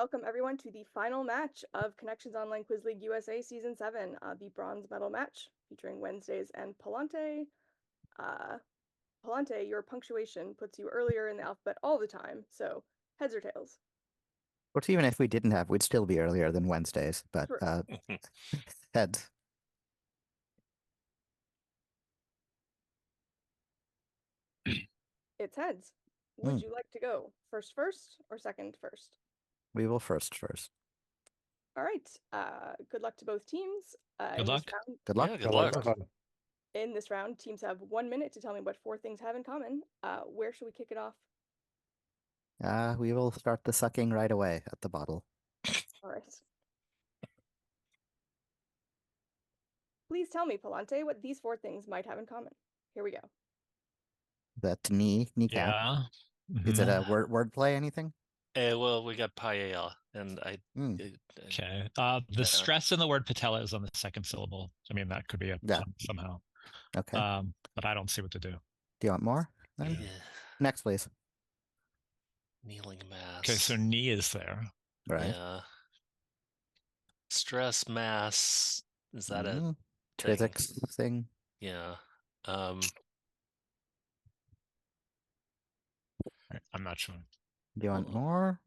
welcome everyone to the final match of Connections Online Quiz League USA Season 7, the bronze medal match featuring Wednesdays and Palante. Palante, your punctuation puts you earlier in the alphabet all the time, so heads or tails? Which even if we didn't have, we'd still be earlier than Wednesdays, but True. heads. It's heads. Would you like to go first or second first? We will first. All right. Good luck to both teams. Good luck. Good luck. Yeah, good luck. In this round, teams have 1 minute to tell me what 4 things have in common. Where should we kick it off? We will start the sucking right away at the bottle. All right. Please tell me, Palante, what these 4 things might have in common. Here we go. That kneecap. Yeah. Is it a wordplay? Anything? Well, we got paella, and Okay. The stress in the word patella is on the second syllable. I mean, that could be somehow. Okay. But I don't see what to do. Do you want more? Yeah. Next, please. Kneeling mass. Okay, so knee is there. Right. Yeah. Stress mass. Is that a physics thing? Yeah. I'm not sure. Do you want more?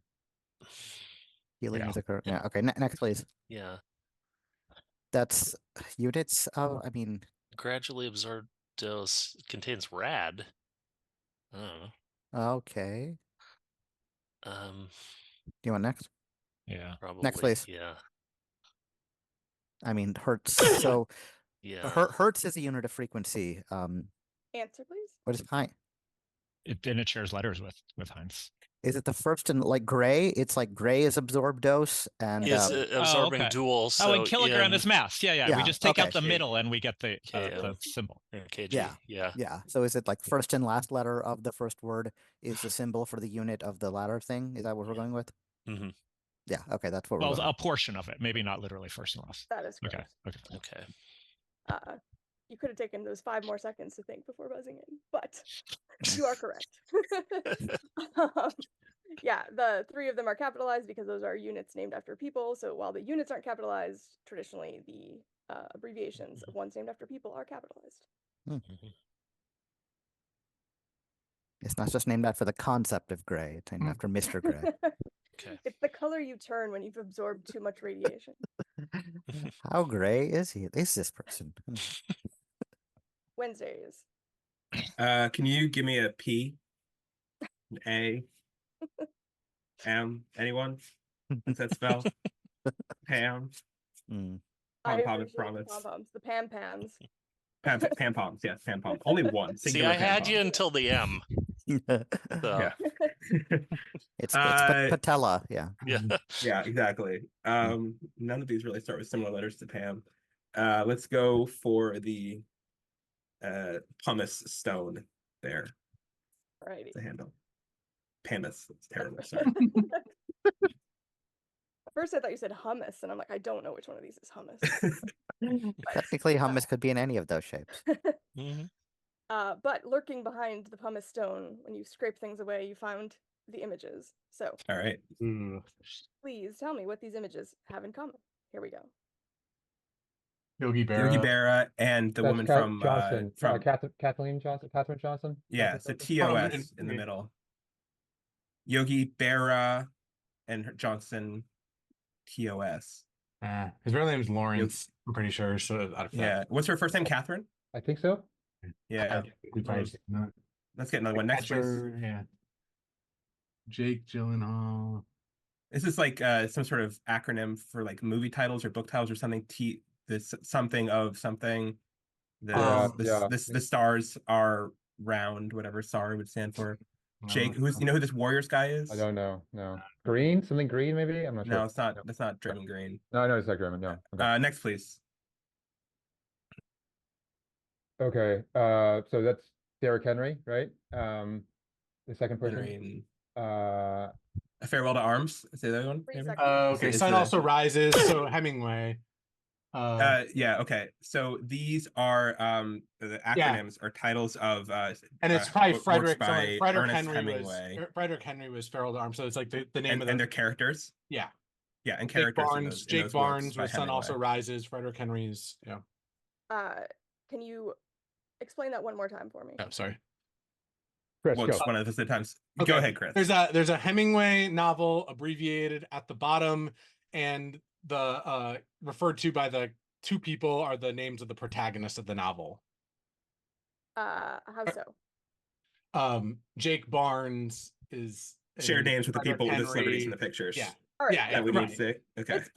Healing is occurring. Yeah. Okay. Next, please. Yeah. That's units of. I mean, gradually absorbed dose contains rad. I don't know. Okay. Do you want next? Yeah. Probably. Next, please. Yeah. I mean, hertz. So yeah. Hertz is a unit of frequency. Answer, please. What is Heinz? And it shares letters with Heinz. Is it the first in like gray? It's like gray is absorbed dose and is absorbing dual. So and kilogram is mass. Yeah. We just take out the middle and we get the symbol. kg. Yeah. So is it like first and last letter of the first word is the symbol for the unit of the latter thing? Is that what we're going with? Mm-hmm. Yeah. Okay. That's what we're going a portion of it, maybe not literally first and last. That is correct. Okay. You could have taken those 5 more seconds to think before buzzing in, but you are correct. Yeah, the 3 of them are capitalized because those are units named after people. So while the units aren't capitalized, traditionally the abbreviations of ones named after people are capitalized. It's not just named after the concept of gray. It's named after Mr. Gray. Okay. It's the color you turn when you've absorbed too much radiation. How gray is he? Is this person? Wednesdays. Can you give me a P? A? M? Anyone? What's that spell? Pam? Pom-pom, promise. Pom-poms, the Pam-pams. Pam-poms, yes, Pam-pom. Only one. See, I had you until the M. So. Yeah. It's patella, yeah. Yeah, exactly. None of these really start with similar letters to Pam. Let's go for the pumice stone there. Alrighty. The handle. Pumice. It's terrible. Sorry. At first I thought you said hummus, and I'm like, I don't know which one of these is hummus. Technically, hummus could be in any of those shapes. But lurking behind the pumice stone, when you scrape things away, you found the images. So, all right. Please tell me what these images have in common. Here we go. Yogi Berra and the woman from Johnson, from Kathleen Johnson, Catherine Johnson. Yeah, it's a TOS in the middle. Yogi Berra and Johnson TOS. His real name is Lawrence. I'm pretty sure. So yeah, what's her first name? Catherine. I think so. Yeah. Let's get another one next, please. Yeah. Jake Gyllenhaal. Is this like some sort of acronym for like movie titles or book titles or something? This something of something. The stars are round, whatever SAR would stand for. Jake, you know who this Warriors guy is? I don't know. No. Green? Something green, maybe? I'm not sure. No, it's not. That's not Draymond Green. No, it's not Draymond. No. Okay. Next, please. Okay. So that's Derrick Henry, right? The second person. Henry. A Farewell to Arms. Say that one. Okay. Sun also rises. So Hemingway. Yeah, okay. So these are the acronyms are titles of and it's probably works Frederick. by Frederick Ernest Henry Hemingway. Frederick Henry was Feral to Arms, so it's like the name of and their characters. Yeah. Yeah, and Jake characters Barnes. in Jake those Barnes, works by where Sun Also Hemingway. Rises. Frederick Henry's. Yeah. Can you explain that one more time for me? Oh, sorry. Chris, Well, go. just one of the times. Okay. Go ahead, Chris. There's a Hemingway novel abbreviated at the bottom, and the referred to by the two people are the names of the protagonists of the novel. How so? Jake Barnes is Share names with the Frederick people with the Henry. celebrities in the pictures. Yeah. All right. Yeah, That we right. need to say. Okay. It's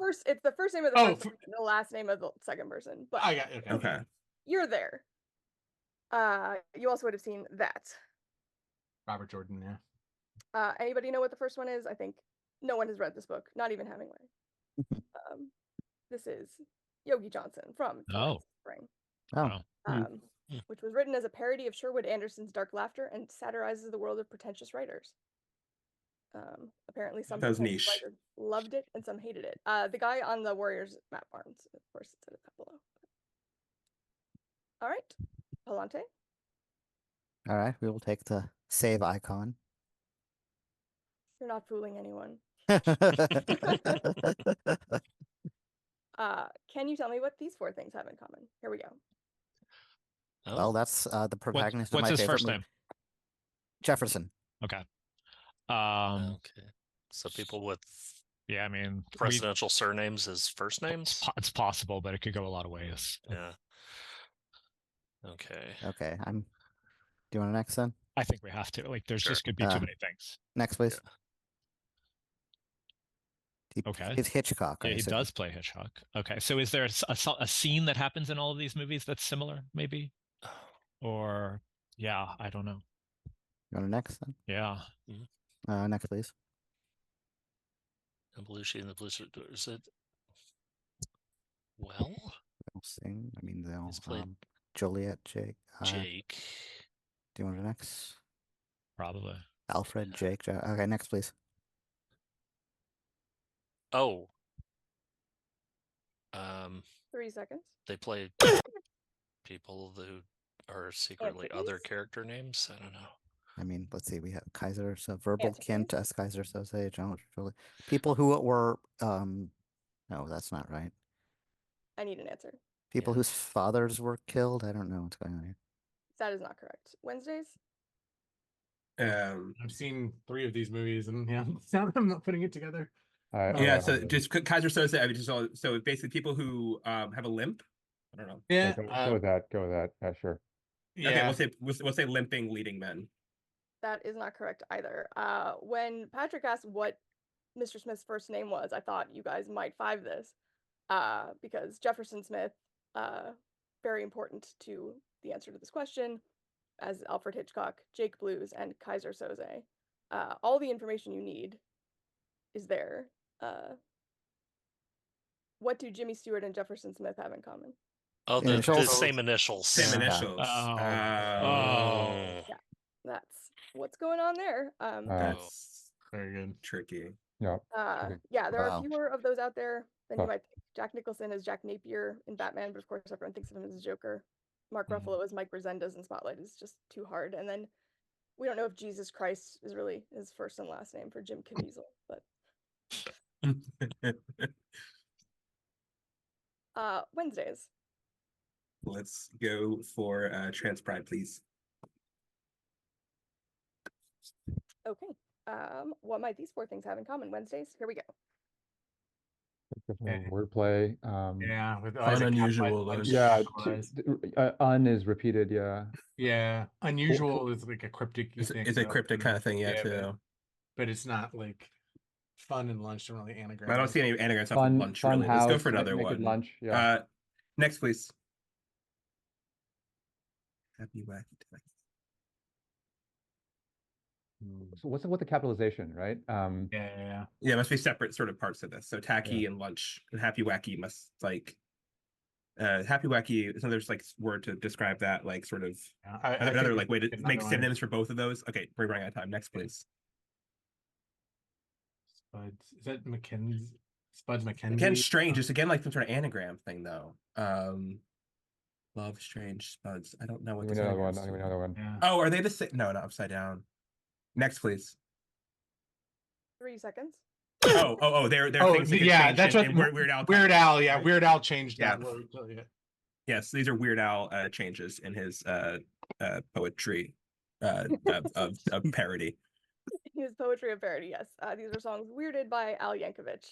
the first name of the first person, and the last name of the second person. But I got okay. Okay. you're there. You also would have seen that. Robert Jordan, yeah. Anybody know what the first one is? I think no one has read this book, not even Hemingway. This is Yogi Johnson from Spring. Oh. Which was written as a parody of Sherwood Anderson's Dark Laughter and satirizes the world of pretentious writers. Apparently some That was pretentious niche. writers loved it and some hated it. The guy on the Warriors, Matt Barnes, of course, it's at the top below. All right, Palante. All right, we will take the save icon. You're not fooling anyone. Can you tell me what these four things have in common? Here we go. Well, that's the protagonist of What's my his favorite first movie. name? Jefferson. Okay. Okay. So people with Yeah, I mean, presidential surnames as first names? it's possible, but it could go a lot of ways. Yeah. Okay. Okay, do you want to next then? I think we have to. Like, there's Sure. just could be too many things. Next, please. Okay. It's Hitchcock. Yeah, I he assume. does play Hitchcock. Okay, so is there a scene that happens in all of these movies that's similar, maybe? Or, yeah, I don't know. You want to next then? Yeah. Next, please. And Belushi and the Blues. Is it? Well, They'll sing. I mean, they'll He's played- Juliet, Jake. Jake. Do you want to next? Probably. Alfred, Jake. Okay, next, please. Oh. 3 seconds. They play people who are secretly other Entities? character names. I don't know. I mean, let's see. We have Kaiser, so verbal Entities? Kent as Kaiser Soze, John, Julie. People who were no, that's not right. I need an answer. People Yeah. whose fathers were killed. I don't know what's going on here. That is not correct. Wednesdays? I've seen 3 of these movies, and yeah, I'm not putting it together. Yeah, so just Kaiser Soze. I mean, so basically people who have a limp. I don't know. Yeah, Go with that. Go with that. Sure. yeah. Okay, we'll say limping leading men. That is not correct either. When Patrick asked what Mr. Smith's first name was, I thought you guys might five this. Because Jefferson Smith, very important to the answer to this question, as Alfred Hitchcock, Jake Blues, and Kaiser Soze. All the information you need is there. What do Jimmy Stewart and Jefferson Smith have in common? Oh, the Initials? same initials. Same Yeah. initials. Oh. That's what's going on there. That's Very good. tricky. Yeah. Yeah, there Wow. are fewer of those out there than Huh. you might think. Jack Nicholson is Jack Napier in Batman, but of course everyone thinks of him as a Joker. Mark Mhm. Ruffalo as Mike Resendez in Spotlight is just too hard. And then we don't know if Jesus Christ is really his first and last name for Jim Caviezel, but Wednesdays. Let's go for Transpride, please. Okay. What might these four things have in common? Wednesdays? Here we go. Yeah. Wordplay. Yeah, with Fun, unusual, lunch Yeah. capitalized. Un is repeated. Yeah. Yeah, unusual is like a cryptic thing. It's a cryptic kind of thing, yeah, too. But it's not like fun and lunch don't really anagram. I don't see any anagrams off Fun, of lunch, fun really. house. Let's go for another naked one. lunch. Yeah. Next, please. Happy wacky time. So what's with the capitalization, right? Yeah. Yeah, it must be separate sort of parts of this. So tacky and lunch and happy wacky must like happy wacky is another like word to describe that, like sort of another like way to make synonyms for both of those. Okay, we're running out of time. Next, please. But is that Mackenzie? Spuds McKenzie. Again, strange. It's again like some sort of anagram thing, though. Love, strange, Spuds. I don't know what Give me this another one. anagrams Give me do. another one. Yeah. Oh, are they the same? No, not upside down. Next, please. 3 seconds. Oh, they're Oh, things that get yeah, changed that's in, what in Weird Al. Weird content, Al, yeah, right? Weird Al changed that Yeah. word. So, yeah. Yes, these are Weird Al changes in his poetry of parody. His poetry of parody, yes. These are songs weirded by Al Yankovic.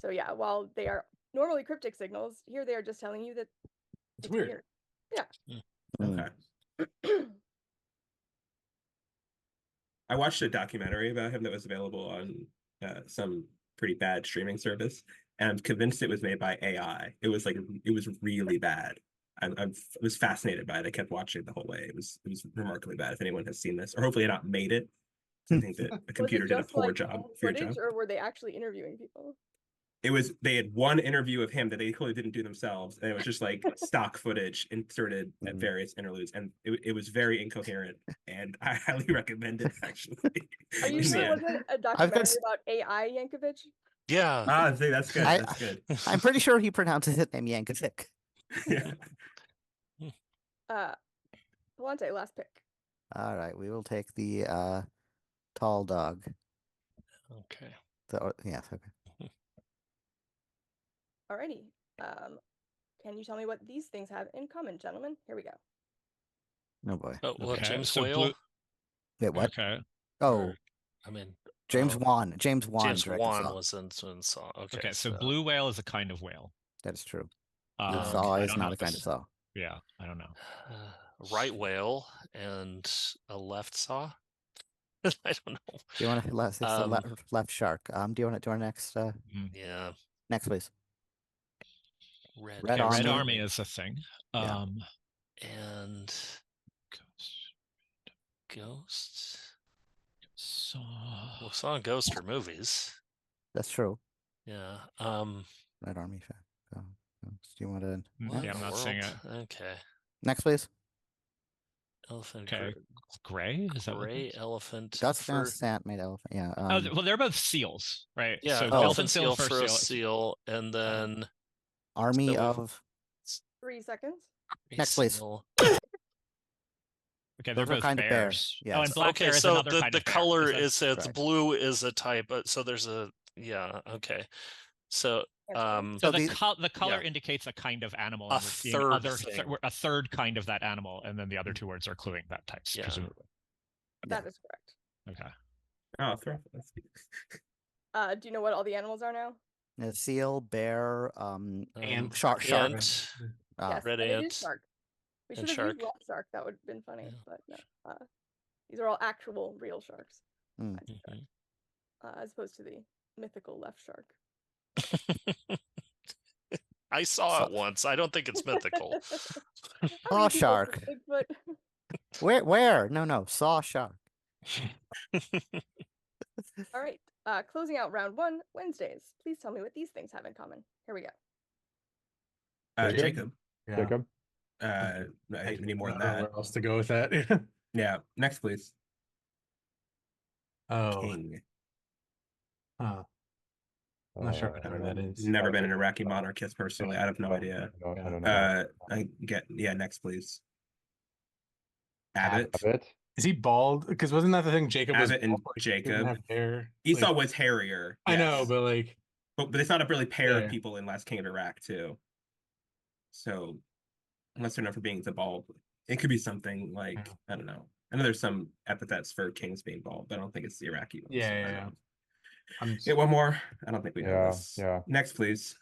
So yeah, while they are normally cryptic signals, here they are just telling you that It's weird. Okay. I watched a documentary about him that was available on some pretty bad streaming service, and I'm convinced it was made by AI. It was really bad. I was fascinated by it. I kept watching it the whole way. It was remarkably bad. If anyone has seen this, or hopefully not made it, I think that a computer did a poor job. Footage, or were they actually interviewing people? They had one interview of him that they clearly didn't do themselves, and it was just like stock footage inserted at various interludes, and it was very incoherent, and I highly recommend it, actually. Are you sure it wasn't a documentary about AI Yankovic? Yeah. See, that's good. That's good. I'm pretty sure he pronounces his name Yankovic. Yeah. Palante, last pick. All right, we will take the tall dog. Okay. Yes, okay. Alrighty. Can you tell me what these things have in common, gentlemen? Here we go. Oh boy. Oh, well, Okay, James so Whale. Wait, what? Okay. Oh, Or, I mean, James Wan. James Wan. James directed Wan Saw. was in Saw. Okay. Okay, so blue whale is a kind of whale. That is true. Okay, Saw I is don't know not a if kind this- of saw. Yeah, I don't know. Right whale and a left saw. I don't know. Do you want to it's the left shark? Do you want to next? Yeah. Next, please. Red Red Okay, Army. Red Army is a thing. Yeah. And Ghost. Saw. Well, Saw and Ghost are movies. That's true. Yeah. Red Army fan. Do you want to? What Yeah, in I'm the not seeing world? it. Okay. Next, please. Elephant. Okay. Gray? Is that what Gray it is? elephant. Gus Van Sant made elephant. Yeah. Oh, well, they're both seals, right? Yeah, So elephant seal, first for a seal. seal, and then Army so of. 3 seconds. Next, please. seal. Okay, Those they're are both kind of bears. bears, Oh, yes. and black Okay, bear is so another kind the of bear. color that- is it's Right. blue is a type, so there's a okay. So Answer, So So the color yeah. indicates a kind of animal. A and we're seeing third other thing. a third kind of that animal, and then the other two words are cluing that type, Yeah. presumably. That is correct. Okay. Oh, throw. That's Do you know what all the animals are now? Seal, bear, Ant. shark. Ant, Yes, red and it is ant, shark. We and should have used shark. left shark. That would have been funny, Yeah. but no. These are all actual, real sharks, Mm. Mhm. as opposed to the mythical left shark. I saw So- it once. I don't think it's mythical. How Saw many people shark. think Bigfoot? Where? No. Saw shark. All right. Closing out round 1, Wednesdays. Please tell me what these things have in common. Here we go. Jacob. Yeah. Jacob. I think we need more than I don't know that. where else to go with that. Yeah. Next, please. Oh. King. Huh. I'm not sure what that is. Never been an Iraqi monarchist personally. I have no idea. I don't know. Next, please. Abbott. Is he bald? Because wasn't that the thing? Jacob was Abbott and bald, like, he didn't Jacob. have hair. Esau Like, was hairier. I know, yes. but like, but it's not a really pair Yeah. of people in Last King of Iraq too. So unless they're known for being the bald, it could be something like Yeah. I don't know. I know there's some epithets for kings being bald, but I don't think it's the Iraqi one. Yeah, so I yeah, don't yeah. know. I'm Get one more. I don't think we know Yeah, this. yeah. Next, please.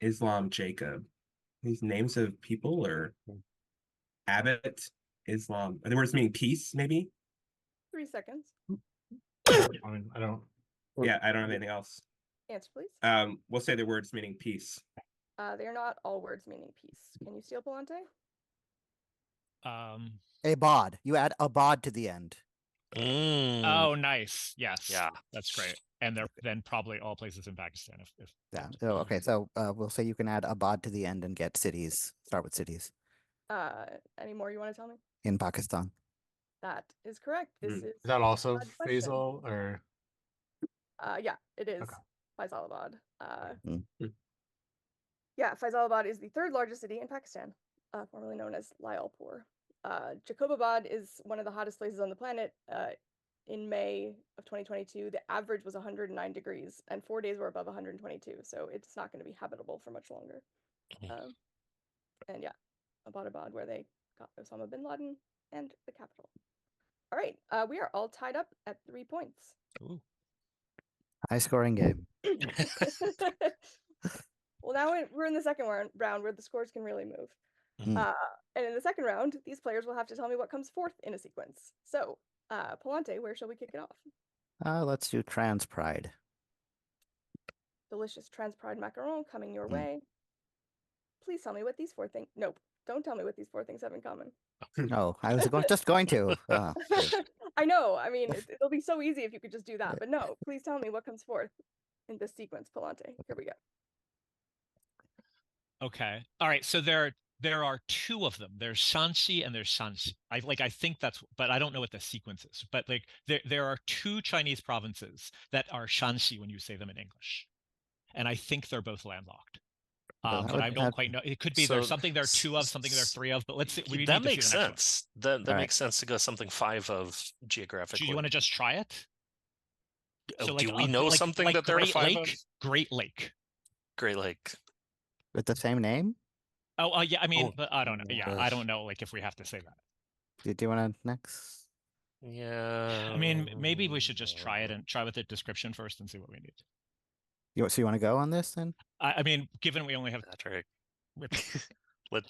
Islam Jacob. These names of people or Abbott, Islam. Are the words meaning peace, maybe? 3 seconds. I mean, I don't. Yeah, I don't have anything else. Answer, please. We'll say the words meaning peace. They are not all words meaning peace. Can you steal Palante? Abad. You add abad to the end. Oh, nice. Yes. Yeah. That's great. And they're then probably all places in Pakistan. If Yeah. So, okay. So we'll say you can add abad to the end and get cities. Start with cities Any more you want to tell me? in Pakistan. That is correct. This Mm. is Is that also odd question. Faisal or? Yeah, it is Okay. Faisalabad. Mm. Yeah, Faisalabad is the third largest city in Pakistan, formerly known as Lyallpur. Jacobabad is one of the hottest places on the planet. In May of 2022, the average was 109 degrees, and 4 days were above 122. So it's not going to be habitable for much longer. And yeah, Abbottabad, where they got Osama bin Laden, and the capital. All right, we are all tied up at 3 points. Ooh. High scoring game. Well, now we're in the second round where the scores can really move. Mm. And in the second round, these players will have to tell me what comes fourth in a sequence. So, Palante, where shall we kick it off? Let's do Trans Pride. Delicious trans pride macaron coming your Mm. way. Please tell me what these four things. Nope, don't tell me what these four things have in common. Oh, I was just going to. I know. I mean, it'll be so easy if you could just do that. But no, please tell me what comes forth in this sequence, Palante. Here we go. Okay. All right. So there are two of them. There's Shanxi and there's Shanxi. I think that's, but I don't know what the sequence is. But like there are two Chinese provinces that are Shanxi when you say them in English, and I think they're both landlocked. Well, that But would I don't have- quite know. It could be there's something there are two of, something there are three of. But let's see. We that need to see makes the next one. sense. That All right. makes sense to go something 5 of geographically. Do you want to just try it? Oh, like do we a- know like- something like that there are Great 5 Lake, of? Great Lake. Great Lake. With the same name? Oh, yeah. I mean, Oh, but I don't know. Yeah, I gosh. don't know. Like if we have to say that. Do you want to next? Yeah. I mean, maybe we should just try it and try with the description first and see what we need. So you want to go on this then? I mean, given we only have Patrick. All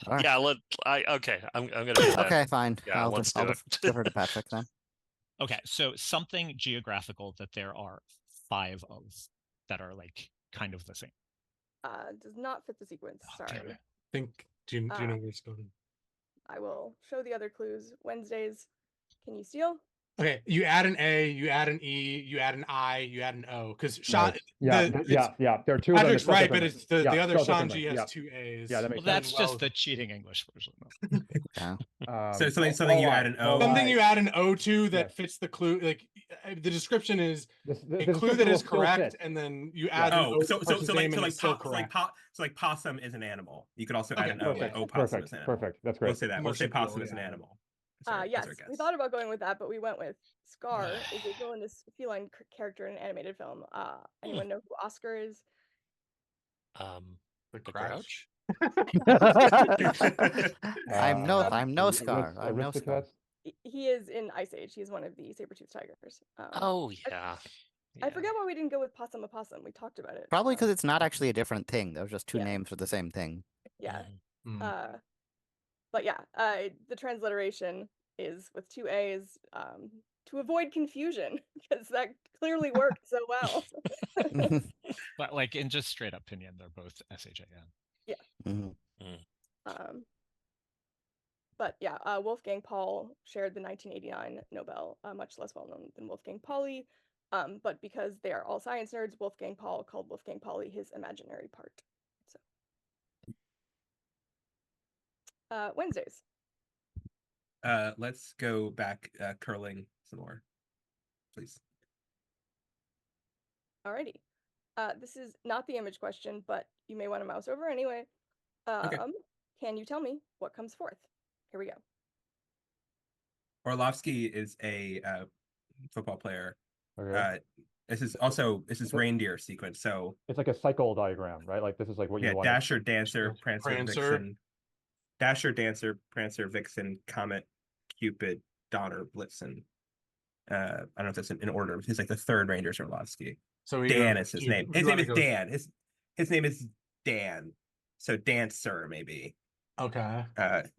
right. Okay. I'm gonna do that. Okay, fine. Yeah, let's do I'll it. defer to Patrick then. okay, so something geographical that there are 5 of that are like kind of the same. Does not fit the sequence. Oh, damn Sorry. it. Think. Do you know where it's going? I will show the other clues. Wednesdays. Can you steal? Okay, you add an A, you add an E, you add an I, you add an O. Because Nice. Yeah, there are two of them. Patrick's spelled right, but differently. it's the Yeah, other spelled Shanji differently. has Yeah. 2 A's. Yeah, that Well, makes that's sense. just the cheating English version. Yeah. So something you add an O. Something you add an O to that Yes. fits the clue. Like the description is the a clue description that will is still correct, fit. and then you add an O Oh, to so Parsons name, and it's still correct. like possum is an animal. You could also Okay, add an O, like Perfect. opossum is an animal. Perfect. That's We'll great. say that. More We'll say simpler, possum is an yeah. animal. Yes, we thought about going with that, but we went with Scar is a villainous feline character in an animated film. Anyone know who Oscar is? The The Grouch. I'm no Scar. I'm no Scar. Aristocats. He is in Ice Age. He's one of the saber-toothed tigers. Oh yeah. I forget why we didn't go with Possum Opossum. We talked about it. Probably because it's not actually a different thing. Those are just two Yeah. names for the same thing. Yeah. Mm. But yeah, the transliteration is with 2 A's to avoid confusion because that clearly worked so well. But like in just straight up opinion, they're both SHAN. Mhm. But yeah, Wolfgang Paul shared the 1989 Nobel, much less well known than Wolfgang Pauli. But because they are all science nerds, Wolfgang Paul called Wolfgang Pauli his imaginary part. So Wednesdays. Let's go back curling some more, please. Alrighty. This is not the image question, but you may want to mouse over anyway. Okay. Can you tell me what comes forth? Here we go. Orlovsky is a football player. Okay. This is reindeer sequence. So It's like a cycle diagram, right? Like this is like what you want. Dasher, Dancer, Prancer, Prancer. Vixen. Dasher, Dancer, Prancer, Vixen, Comet, Cupid, Donner, Blitzen. I don't know if that's in order. He's like the third Ranger's Orlovsky. So Dan is his name. His name is Dan. His name is Dan. So Dancer maybe. Okay.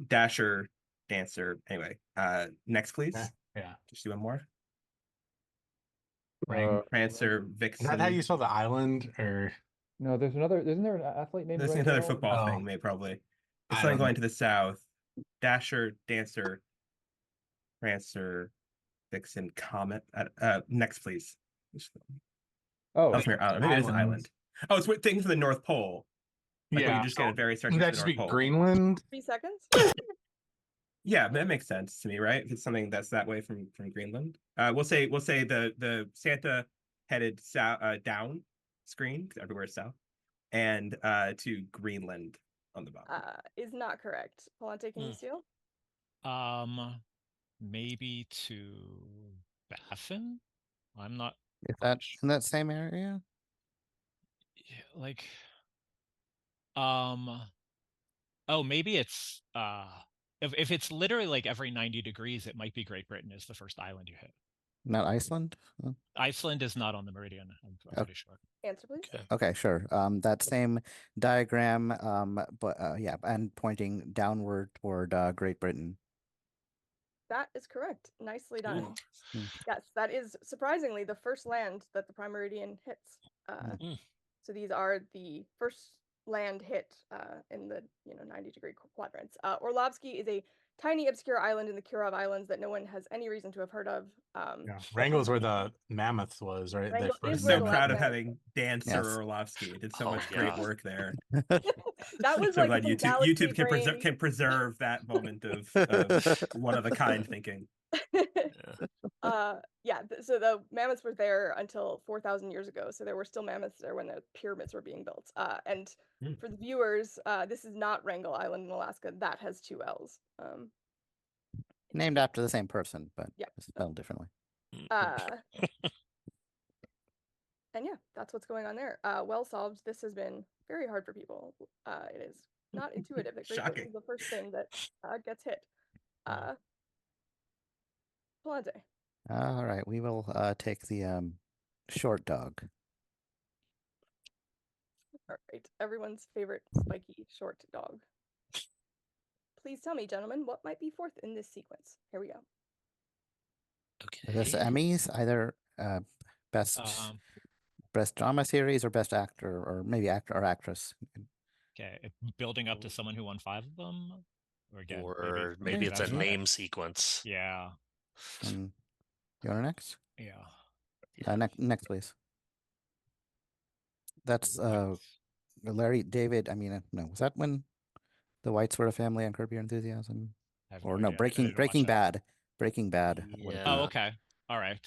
Dasher, Dancer. Anyway, next please. Okay. Yeah. Just do one more. Is Prancer, Vixen. that how you spell the island? Or No, there's another. Isn't there an athlete named? There's right another now? football Oh. thing, maybe probably. It's I something don't going to the south. Dasher, Dancer, Prancer, Vixen, Comet. Next, please. Oh, Ellesmere Island. Maybe it is an island. Oh, it's what things for the North Pole. Like what yeah. you just get at various Would sections that of just the be North Pole. Greenland? 3 seconds. Yeah, that makes sense to me, right? If it's something that's that way from Greenland. We'll say the Santa headed south down screen because everywhere is south, and to Greenland on the bottom. Is not correct. Palante, can you steal? Maybe to Baffin. I'm not. Is that in that same area? Like, oh, maybe it's if it's literally like every 90 degrees, it might be Great Britain is the first island you hit. Not Iceland? Oh. Iceland is not on the meridian. I'm pretty sure. Answer, please. Okay, sure. That same diagram, but yeah, and pointing downward toward Great Britain. That is correct. Nicely done. Hmm. Yes, that is surprisingly the first land that the prime meridian hits. So these are the first land hit in the 90-degree quadrants. Orlovsky is a tiny obscure island in the Kurov Islands that no one has any reason to have heard of. Wrangle's where the mammoth was, right? Wrangell I'm is so where the proud last of mammoth having Dan Yes. Sir Orlovsky. Did so Oh, much great yeah. work there. That was So like glad some YouTube galaxy can brain. preserve that moment of one of a kind thinking. So the mammoths were there until 4,000 years ago. So there were still mammoths there when the pyramids were being built. And for the viewers, this is not Wrangell Island in Alaska. That has 2 L's. Named after the same person, but Yeah. spelled differently. And yeah, that's what's going on there. Well solved. This has been very hard for people. It is not intuitive that Great Britain Shocking. is the first thing that gets hit. Palante. All right, we will take the short dog. All right, everyone's favorite spiky short dog. Please tell me, gentlemen, what might be fourth in this sequence? Here we go. Okay. This Emmys, either best drama series or best actor, or maybe actor or actress. Okay, building up to someone who won 5 of them, or again, Or maybe it's a that's right. name sequence. Yeah. You want next? Yeah. Next, please. That's Larry David. I mean, no, was that when the Whites were a family on Curb Your Enthusiasm? Or no, idea. I Breaking didn't watch that. Bad. Breaking Bad. Yeah. Oh, okay. All right.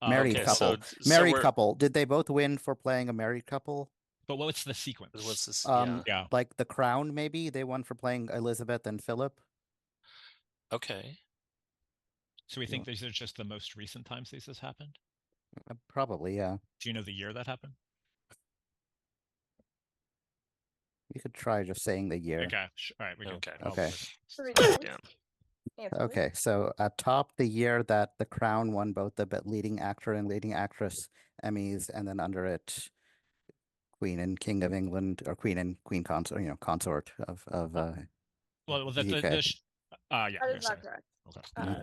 Married okay, couple. so Married we're- couple. Did they both win for playing a married couple? But what's the sequence? What's this? Yeah. Like The Crown, maybe they won for playing Elizabeth and Philip. Okay. So we think these are just the most recent times these has happened? Probably, yeah. Do you know the year that happened? You could try just saying the year. Okay. All right. We can. Okay. Okay. Down. Okay, so atop the year that The Crown won both the leading actor and leading actress Emmys, and then under it, Queen and King of England, or Queen and Queen consort, consort of Well, the UK. yeah. That is you're not saying. correct. Okay.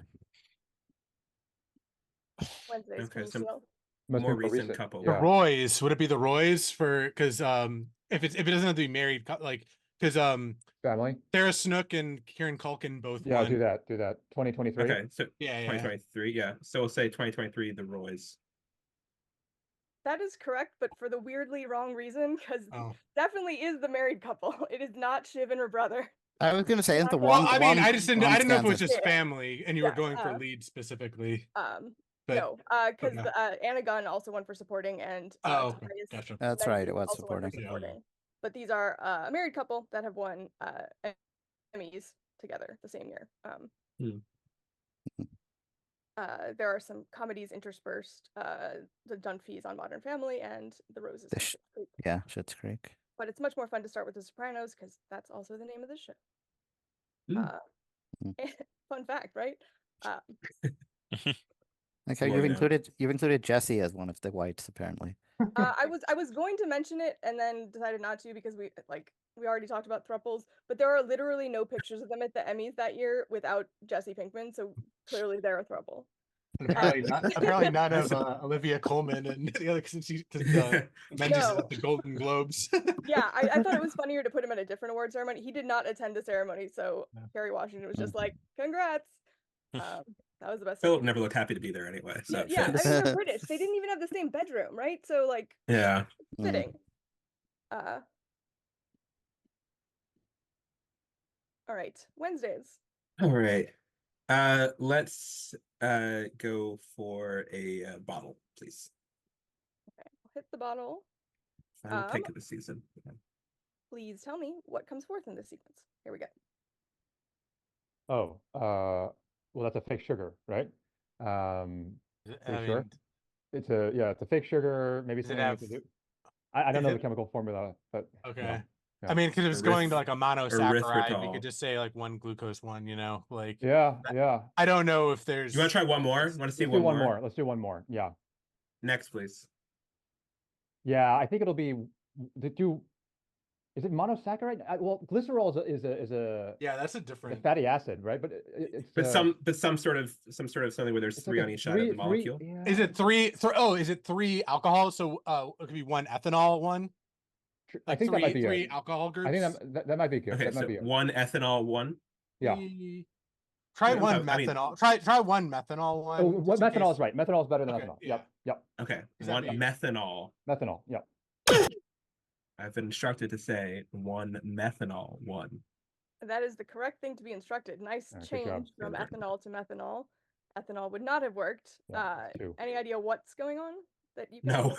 Wednesdays, Okay, can you so steal? Must more be for recent couple. The Yeah. Roys, would it be the Roys for because if it doesn't have to be married, like because Family. Sarah Snook and Kieran Culkin both Yeah, won. do that. 2023. Okay, so Yeah. 2023, yeah. So we'll say 2023, the Roys. That is correct, but for the weirdly wrong reason, because Oh. definitely is the married couple. It is not Shiv and her brother. I was gonna say, isn't the Well, Wong? I mean, I didn't know if it was Kansas. just Yeah. family and you Yeah, were going for lead specifically. But No, because no. Anna Gunn also won for supporting, and Oh, Tobias gotcha. That's right, it was also won for supporting. supporting. But these are a married couple that have won Emmys together the same year. There are some comedies interspersed, the Dunphys on Modern Family and The Roses. on Schitt's Creek. Yeah, Schitt's Creek. But it's much more fun to start with The Sopranos because that's also the name of the show. Fun fact, right? Okay, Well, you've yeah. included Jesse as one of the Whites, apparently. I was going to mention it and then decided not to because we already talked about thruples, but there are literally no pictures of them at the Emmys that year without Jesse Pinkman, so clearly they're a throuple. Apparently none of Olivia Colman and the other since Mendes No. at the Golden Globes. Yeah, I thought it was funnier to put him at a different award ceremony. He did not attend the ceremony, so Kerry Washington was just like, "Congrats." That was the best. Philip never looked happy to be there anyway. So Yeah, I mean they're British. They didn't even have the same bedroom, right? So like, yeah. fitting. All right, Wednesdays. All right. Let's go for a bottle, please. Okay, I'll hit the bottle. Final pick of the season. Please tell me what comes forth in this sequence. Here we go. Oh, well, that's a fake sugar, right? Pretty sure. It's a fake sugar. Maybe Does it something have- to do. I don't is know it- the chemical formula, but Okay. yeah. I mean, because it was going to like a monosaccharide, we erythritol. could just say like one glucose one, you know, like. Yeah. I don't know if there's. You want to try one more? Want to see Let's do one one more? more. Let's do one more. Yeah. Next, please. Yeah, I think it'll be is it monosaccharide? Well, glycerol is a Yeah, that's a a different. fatty acid, right? But it's some sort of something where there's it's three like on a each side of the molecule. yeah. Is it three? Oh, is it three alcohols? So it could be one ethanol one. I Like think that might be three it. alcohol groups. I think that might be good. Okay, That might so be it. one ethanol, one. Yeah. Try Yeah, one I mean- methanol. Try one methanol one. Oh, what just in methanol case. is right. Methanol is better than Okay, ethanol. yeah. Yep. Okay, Does that one mean- methanol. Methanol. Yep. I've been instructed to say one methanol, one. That is the correct thing to be instructed. Nice Good job. change from ethanol to methanol. Ethanol would not have worked. Yeah, two. Any idea what's going on that you No.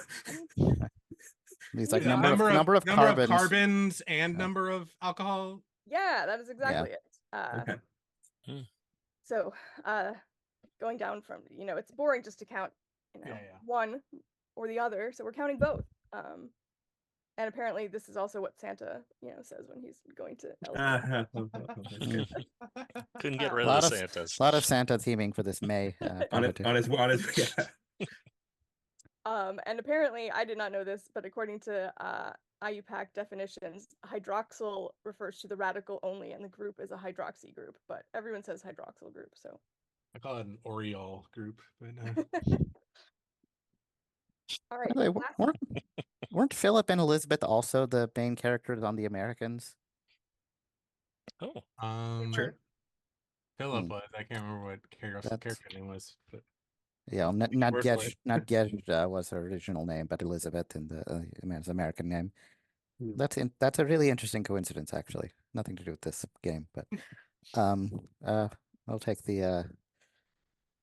He's like Yeah, number of carbons. carbons and Yeah. number of alcohol. Yeah, that is exactly it. Okay. So, going down from, it's boring just to count, Yeah. one or the other. So we're counting both. And apparently this is also what Santa, says when he's going to Elf. Couldn't get rid Lot of of- the Santas. A lot of Santa theming for this May on his yeah. And apparently I did not know this, but according to IUPAC definitions, hydroxyl refers to the radical only, and the group is a hydroxy group, but everyone says hydroxyl group, so. I call it an Oriole group, but All right. By the way, weren't Philip and Elizabeth also the main characters on The Americans? Oh, Sure. Philip Hmm. was. I can't remember what character name was, but Yeah, Worth not Gedge was her original name, but Elizabeth in the American name. Hmm. That's a really interesting coincidence, actually. Nothing to do with this game, but I'll take the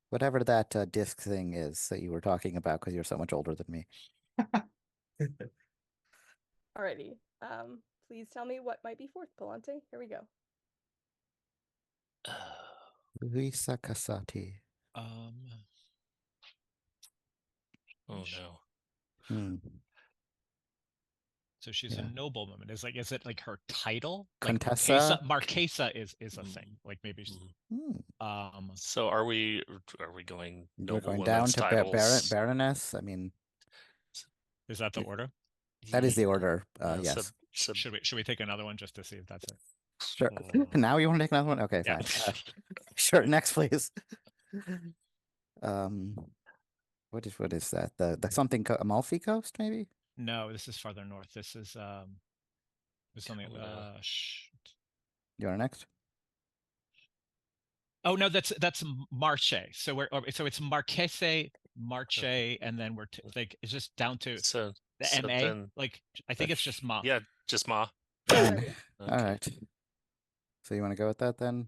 whatever that disc thing is that you were talking about because you're so much older than me. Alrighty. Please tell me what might be fourth, Palante. Here we go. Luisa Casati. oh no. Hmm. So she's Yeah. a noblewoman. Is it like her title? Contessa? Like Marquesa is a thing. Like maybe. Hmm. So are we going We're going noble down women's to titles? Baroness. I mean, Is that the order? that is the Yeah. order. Yeah, Yes. Should we take another one just to see if that's it? Sure. Oh. Now you want to take another one? Okay, Yeah. fine. Sure. Next, please. What is that? The something Amalfi Coast, maybe? No, this is farther north. This is something. You want next? Oh no, that's Marche. So it's Marchese, Marche, and then we're like it's just down to So the so MA. then- Like I think it's just Ma. Yeah, just Ma. Fine. Okay. All right. So you want to go with that then?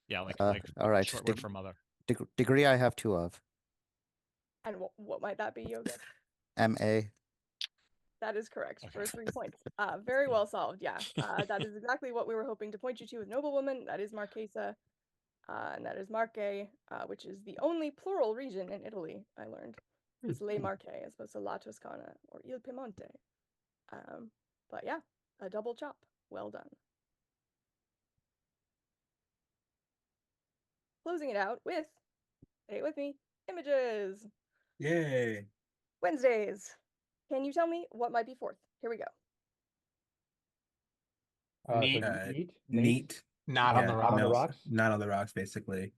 Yeah, like all right. short word for mother. Degree I have 2 of. And what might that be, Yogesh? MA. That is correct for Okay. 3 points. Very well solved. Yeah, that is exactly what we were hoping to point you to with noblewoman. That is Marchesa, and that is Marche, which is the only plural region in Italy. I learned it's Le Marche as opposed to La Toscana or Il Piemonte. But yeah, a double chop. Well done. Closing it out with, say it with me, images. Yay. Wednesdays. Can you tell me what might be fourth? Here we go. Neat. Neat. Not on the Not on the rocks. rocks. Not on the rocks, basically.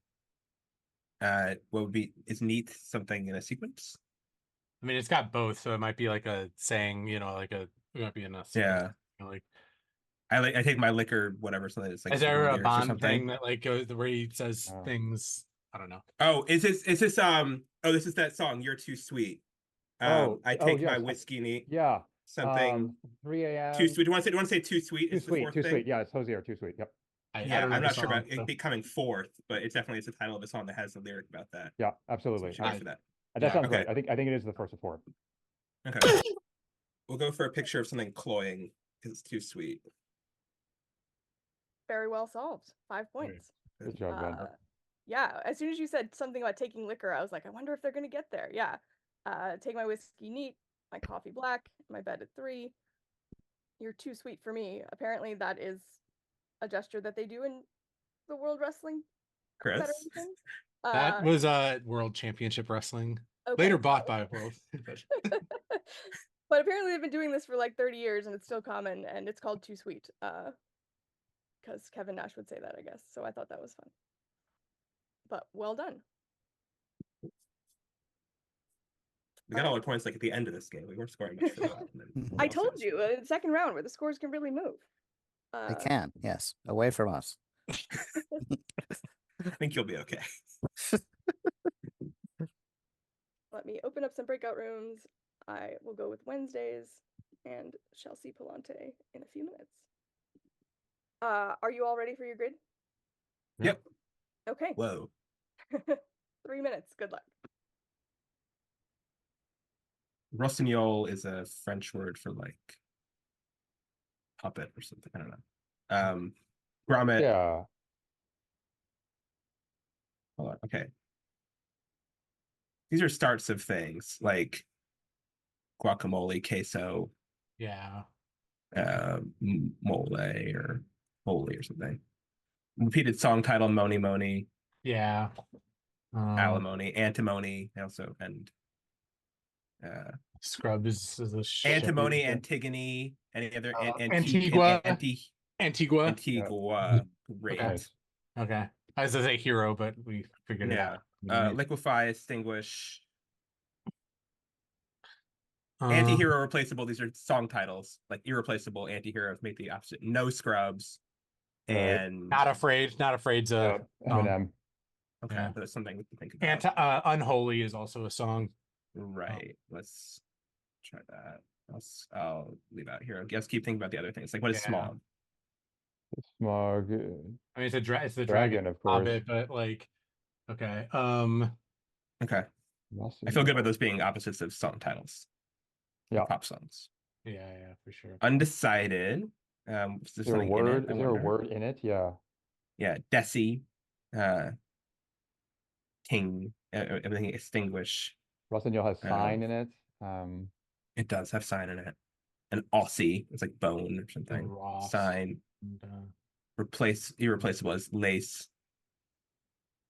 What would be is neat something in a sequence? I mean, it's got both, so it might be like a saying, it might be in a Yeah. like. I take my liquor, whatever, something that's like Is there a souvenirs or Bond something. thing that like goes where he says Oh. things? I don't know. Oh, is this this is that song, You're Too Sweet. I take my yes. whiskey neat. Yeah. Something 3 a.m. too sweet. Do you want to say too sweet? Too Is the sweet. fourth Too thing? sweet. Yeah, it's Hosier. Too sweet. Yep. I Yeah, don't know I'm the not sure song, about so- it becoming fourth, but it definitely is the title of a song that has a lyric about that. Yeah, So absolutely. we should wait for that. That Yeah, sounds okay. right. I think it is the first of four. Okay. We'll go for a picture of something cloying because it's too sweet. Very well solved. 5 points. Good job, Ben. Yeah, as soon as you said something about taking liquor, I was like, I wonder if they're gonna get there. Yeah. Take my whiskey neat, my coffee black, my bed at 3. You're too sweet for me. Apparently that is a gesture that they do in the World Wrestling Chris? Federation. That was World Championship Wrestling. Okay. Later bought by World. But apparently they've been doing this for like 30 years and it's still common and it's called too sweet. Because Kevin Nash would say that, I guess. So I thought that was fun. But well done. We got all our points like at the end of this game. We weren't scoring much for a while. I told you, in the second round where the scores can really move. They can, yes, away from us. I think you'll be okay. Let me open up some breakout rooms. I will go with Wednesdays and shall see Palante in a few minutes. Are you all ready for your grid? Yep. Okay. Whoa. 3 minutes. Good luck. Rossignol is a French word for like puppet or something. I don't know. Grommet. Yeah. Hold on. Okay. These are starts of things like guacamole, queso, Yeah. mole or holy or something. Repeated song title, Moni Moni, Yeah. alimony, antimony, also, and Scrubs is a antimony, Antigone, any other Antigua. Antigua. Antigua. Great. Okay. Okay. I was gonna say hero, but we figured it out. Liquefy, extinguish. Anti-hero, replaceable. These are song titles. Like irreplaceable, anti-heroes make the opposite. No scrubs. And Not afraid. Not afraid's a Eminem. Okay, Yeah. that's something to think about. Unholy is also a song. Right. Let's try that. I'll leave out hero. Let's keep thinking about the other things. Like what is smog? Smog. I mean, it's the Dragon, of course. Hobbit, but like, okay. Okay. I feel good about those being opposites of song titles. Yeah. Pop songs. Yeah, for sure. Undecided. Is there something in it? Is there a word in it? Yeah. Yeah. Desi. King. Everything extinguish. Rossignol has sign in it. It does have sign in it. An Aussie. It's like bone or something. Ross. Sign. Irreplaceable as lace.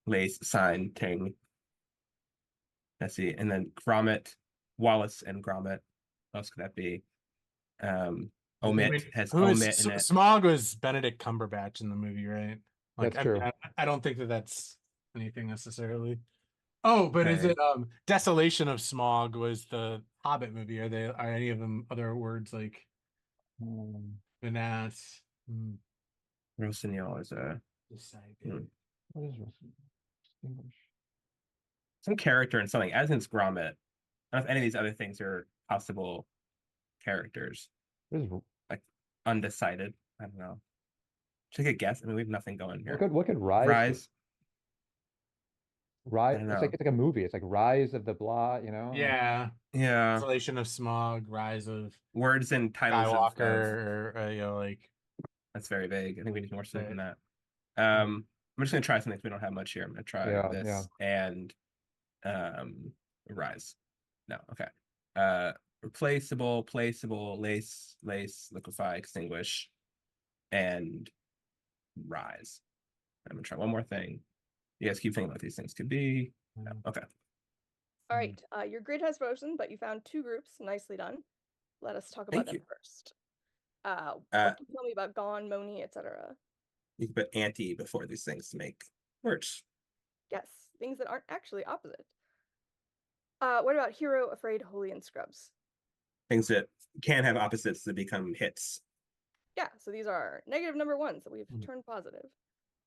Lace, sign, ting. Let's see. And then grommet, Wallace and grommet. What else could that be? Omit has omit in it. Smog was Benedict Cumberbatch in the movie, right? Like, that's true. I don't think that's anything necessarily. Oh, but is it Desolation of Smog was the Hobbit movie? Are any of them other words like Vanass? Rossignol is a What is Rossignol? Some character in something, as in grommet. I don't know if any of these other things are possible characters. Like undecided. I don't know. Take a guess. I mean, we have nothing going here. What could Rise? Rise. It's like a movie. It's like Rise of the Blah. You know. Yeah. Yeah. Desolation of Smog. Rise of words and titles Skywalker. Or like. That's very vague. I think we need more stuff than that. I'm just gonna try something. We don't have much here. I'm gonna try this and Rise. No. Okay. Replaceable, placeable, lace, liquefy, extinguish, and rise. I'm gonna try one more thing. You guys keep thinking about these things. Could be. No. Okay. All right. Your grid has frozen, but you found 2 groups. Nicely done. Let us talk about them first. What can you tell me about Gone, Moni, etc.? You can put anti before these things to make words. Yes, things that aren't actually opposite. What about hero, afraid, holy, and scrubs? Things that can have opposites that become hits. Yeah, so these are negative number 1s that we've turned positive.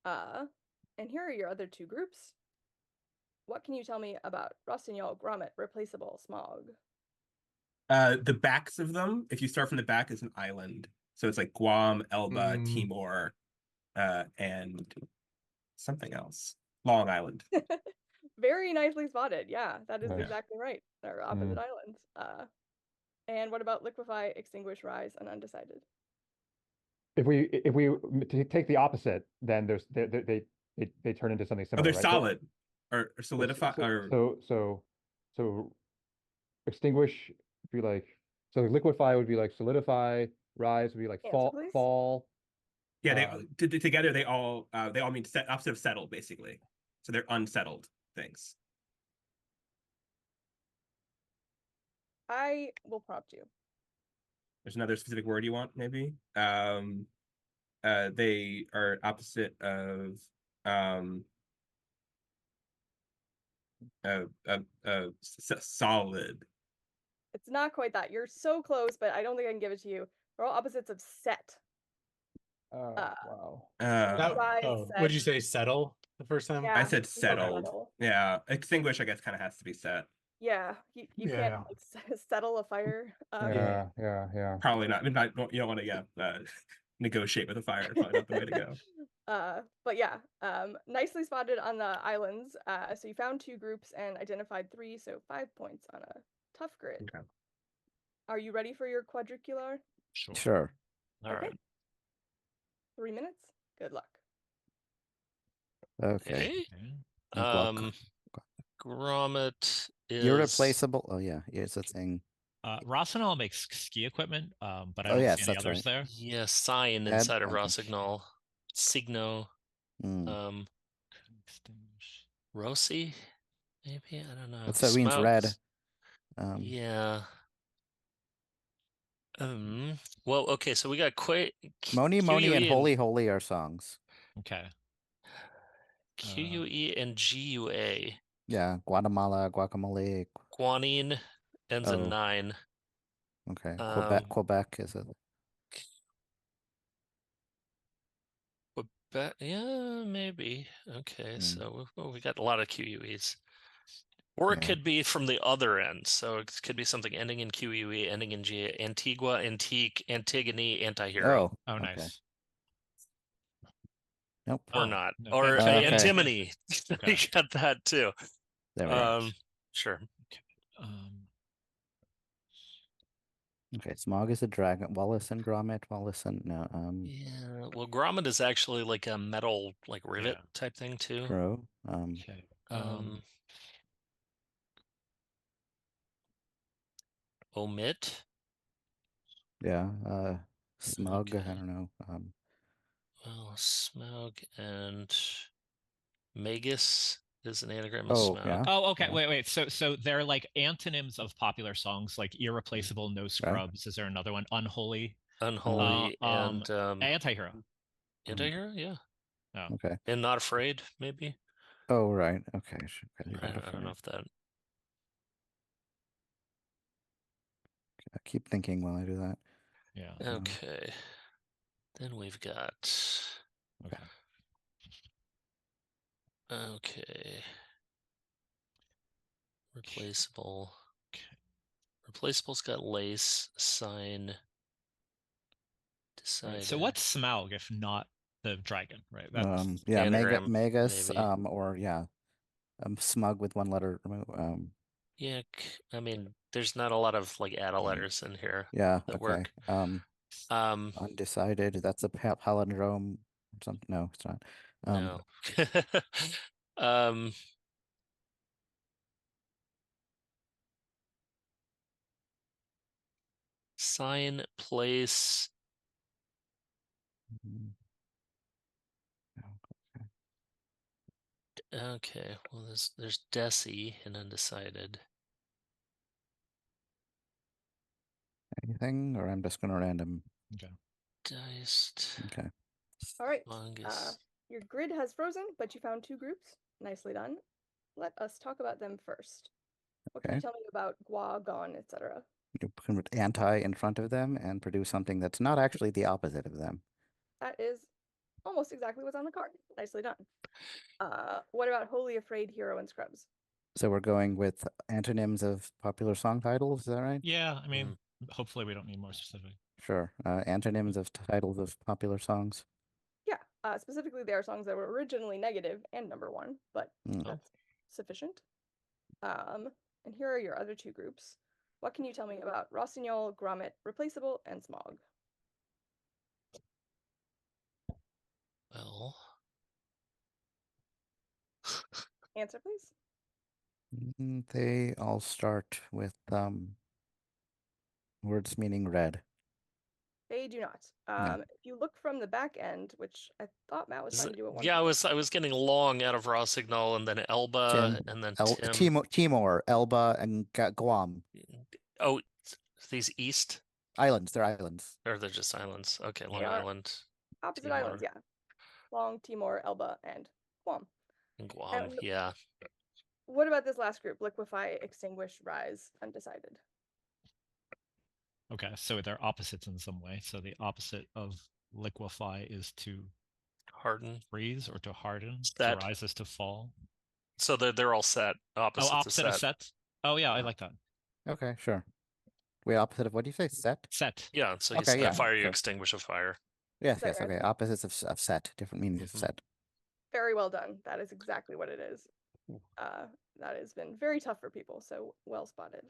And here are your other 2 groups. What can you tell me about Rossignol, grommet, replaceable, smog? The backs of them, if you start from the back, is an island. So it's like Guam, Elba, Timor. and something else. Long Island. Very nicely spotted. Yeah, that is Nice. exactly right. They're opposite islands. And what about liquefy, extinguish, rise, and undecided? If we take the opposite, then they turn into something Oh, similar, they're right? solid or solidify or So extinguish would be like, so liquefy would be like solidify, rise would be like Answer, please. fall. yeah, together they all mean opposite of settle, basically. So they're unsettled things. I will prompt you. There's another specific word you want, maybe. They are opposite of solid. It's not quite that. You're so close, but I don't think I can give it to you. They're all opposites of set. Wow. Rise, Would set. you say settle the first time? Yeah, I said you said settled. settle. Yeah, extinguish, I guess, kind of has to be set. Yeah, you can't Yeah. like, settle a fire. Yeah. Probably not. You don't want to negotiate with a fire. Probably not the way to go. But yeah, nicely spotted on the islands. So you found 2 groups and identified 3, so 5 points on a tough grid. Okay. Are you ready for your quadricular? Sure. All right. 3 minutes. Good luck. Okay. Grommet is Irreplaceable. Oh yeah, it's a thing. Rossignol makes ski equipment, but I Oh, don't yes, see any that's others right. there. Yeah, sign Head, inside of okay. Rossignol. Signo. Mm. Extinguish. Rossi? Maybe? I don't know. That means red. Yeah. Well, okay, so we got Moni Moni and QUE Holy Holy are songs. Okay. QUE and GUA. Yeah, Guatemala, guacamole. Guanine ends in 9. Okay. Quebec is it? Quebec, yeah, maybe. Okay, so we got a lot of QUEs. Or it could be from the other end. So it could be something ending in QUE, ending in G. Antigua, Antique, Antigone, Antihero. Oh, okay. nice. Nope. Or not. No, Or okay. Antimony. Okay. We got that too. There we go. Sure. Okay, Smog is a dragon. Wallace and Grommet. Wallace and no. Yeah. Well, grommet is actually like a metal, like rivet type thing too. Crow. Okay. Omit. Yeah. Smug. Okay. I don't know. Well, smog and magus is an anagram of Oh, smog. yeah. Oh, okay. Yeah. Wait. So they're like antonyms of popular songs, like irreplaceable, no scrubs. Is there another one? Unholy. Unholy and Antihero. Antihero, yeah. Oh. Okay. And not afraid, maybe. Oh, right. Okay. I don't know if that. I keep thinking while I do that. Yeah. Okay. Then we've got. Okay. Replaceable. Okay. Replaceable's got lace, sign, decide. Right. So what's Smaug if not the dragon, right? That's yeah, Magus, or yeah, smug with one letter. Yeah, I mean, there's not a lot of like add letters in here. Yeah, that okay. work. Undecided. That's a palindrome. Something. No, it's not. No. Sign, place. Okay, well, there's Desi and undecided. Anything, or I'm just gonna random. Okay. Diced. Okay. All right. Fungus. Your grid has frozen, but you found 2 groups. Nicely done. Let us talk about them first. What can you tell me about gua, gone, etc.? You put anti in front of them and produce something that's not actually the opposite of them. That is almost exactly what's on the card. Nicely done. What about Holy Afraid, Hero, and Scrubs? So we're going with antonyms of popular song titles, is that right? Yeah, I mean, hopefully we don't need more specific. Sure. Antonyms of titles of popular songs. Yeah, Specifically, they are songs that were originally negative and number one, but that's sufficient. And here are your other two groups. What can you tell me about Rossignol, Grommet, Replaceable, and Smog? Well, Answer, please. They all start with words meaning red. They do not. No. If you look from the back end, which I thought Matt was trying to do at one yeah, point. I was getting long out of Rossignol, and then Elba, and then Tim. Timor, Elba, and Guam. Oh, these East Islands. They're islands. or they're just islands. Okay, Long They are Island, opposite Timor. islands, yeah. Long, Timor, Elba, and Guam. and Guam. And Yeah. what about this last group? Liquefy, Extinguish, Rise, Undecided. Okay, so they're opposites in some way. So the opposite of liquefy is to Harden. freeze, or to harden. Set. To rise is to fall. So they're all set. Opposite, Opposite of set. Oh yeah, I like that. Okay, sure. Wait, opposite of what do you say? Set? Set. Yeah. So Okay, you yeah, set fire, you sure. extinguish a fire. Yes, Sorry, yes, okay. Opposites of set. Different meanings of set. Very well done. That is exactly what it is. That has been very tough for people, so well spotted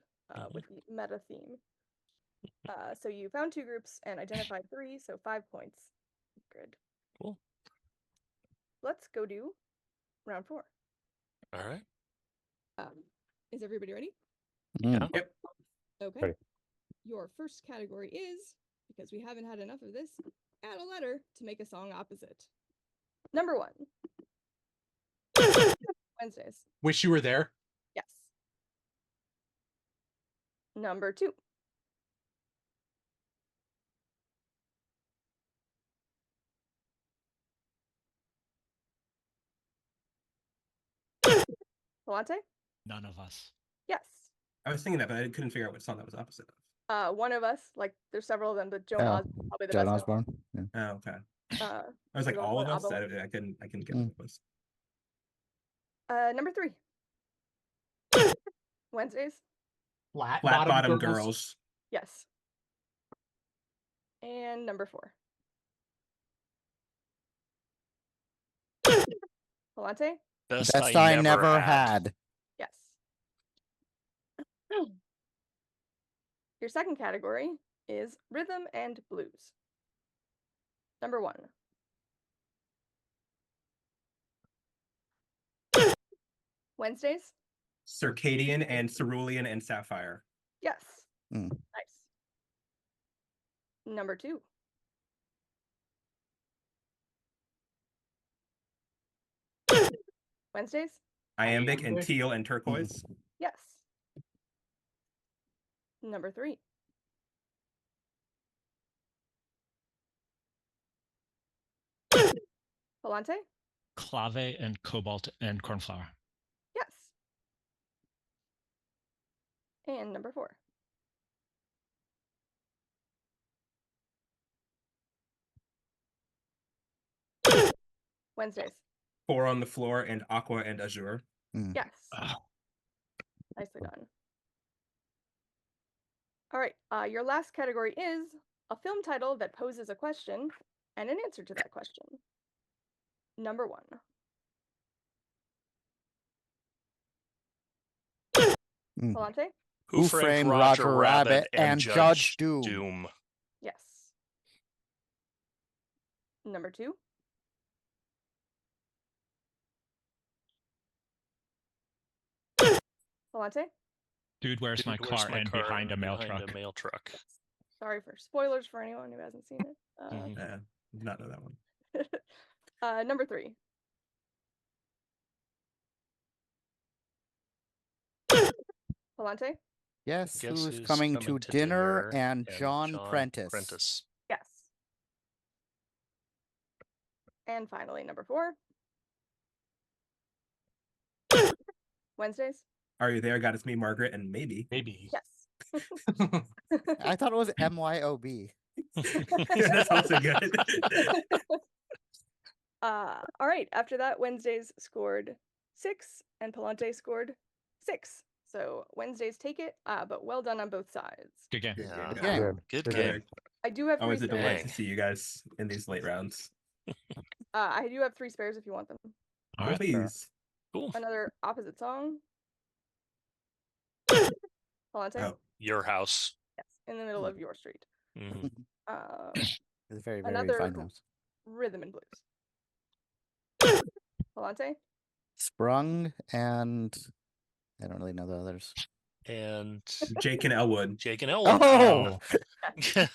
with the meta theme. So you found two groups and identified three, so 5 points. Good. Cool. Let's go do round 4. All right. Is everybody ready? Yeah. Yep. Okay. Ready. Your first category is, because we haven't had enough of this, add a letter to make a song opposite. Number 1. Wednesdays. Wish You Were There. Yes. Number 2. Volante? None of us. Yes. I was thinking that, but I couldn't figure out what song that was opposite of. One of us, like there's several of them, but Joan Oh, Osborne probably the Joan best. Osborne. Yeah. Oh, okay. I was like, the all one of us? obelisk. I couldn't get Mm. what it was. Number 3. Wednesdays? Flat bottom girls. Yes. And number 4. Volante? Best I never had. Yes. Your second category is rhythm and blues. Number 1. Wednesdays? Circadian and Cerulean and Sapphire. Yes. Mm. Nice. Number 2. Wednesdays? Iambic and Teal and Turquoise. Yes. Number 3. Volante? Clave and cobalt and cornflower. Yes. And number 4. Wednesdays. 4 on the Floor and Aqua and Azure. Mm. Yes. Oh. Nicely done. All right. Your last category is a film title that poses a question and an answer to that question. Number 1. Mm. Volante? Who Framed Roger Rabbit and Judge Doom? Doom? Yes. Number 2. Volante? Dude, where's my car? And behind a mail truck. A mail truck. Sorry for spoilers for anyone who hasn't seen it. Did not know that one. Number 3. Volante? Yes, Guess who's coming to dinner and John Prentice. Yes. And finally, number 4. Wednesdays? Are You There? God, It's Me, Margaret, and Maybe. Maybe. Yes. I thought it was MYOB. That's also good. All right. After that, Wednesdays scored 6 and Palante scored 6. So Wednesdays take it, but well done on both sides. Good game. Yeah. Good game. Good Good game. I do have to Always a delight Dang. to see you guys in these late rounds. I do have 3 spares if you want them. All right. Please. Cool. Another opposite song. Palante? Oh. Your house. Yes, in the middle of your street. Mhm. It's a very, very Another fine house. rhythm and blues. Palante? Sprung and I don't really know the others. And Jake and Elwood. Jake and Elwood. Oh! That's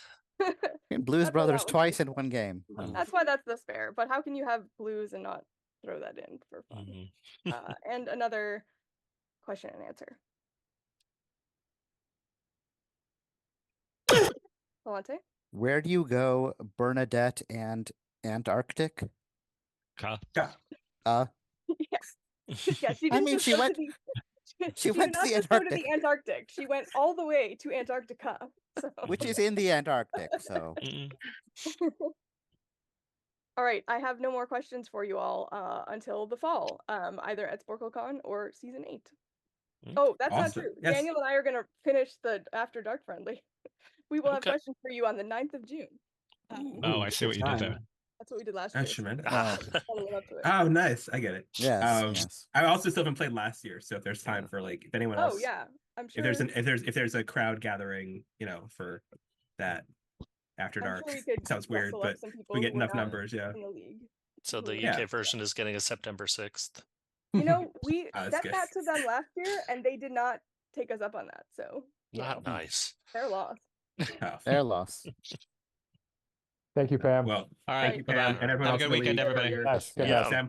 Blues why Brothers that was- twice in one game. Ooh. That's why that's the spare. But how can you have blues and not throw that in for fun? Mhm. And another question and answer. Palante? Where do you go, Bernadette and Antarctic? Ka. Yeah. Yes. Yeah, she I didn't mean, just she go went- to the she did went to not the just go to Antarctic. the Antarctic. She went all the way to Antarctica. So Which is in the Antarctic, so Mhm. all right, I have no more questions for you all until the fall, either at SporkleCon or season 8. Mm. Oh, that's not Awesome. true. Yes. Daniel and I are gonna finish the After Dark friendly. We will have Okay. questions for you on the 9th of June. Ooh. Oh, I see what you did there. That's what we did last That's year. tremendous. Ah. Gotta live up to it. Oh, nice. I get it. yes, yes. I also still haven't played last year, so if there's time for like if anyone else, Oh yeah, I'm sure. if there's a crowd gathering, for that After I'm Dark. sure we could Sounds weird, rustle but up some people we who get were enough not numbers. Yeah. in the league. So the Yeah. UK version is getting a September 6th. You know, we Oh, that's sent good. that to them last year, and they did not take us up on that. So you know, Not nice. they're lost. Oh. Their loss. Thank you, Pam. Well, All thank right. you, Bye-bye. Pam, and everyone Have a else good in the weekend, league for everybody. your- Yes, good Yeah. night. Sam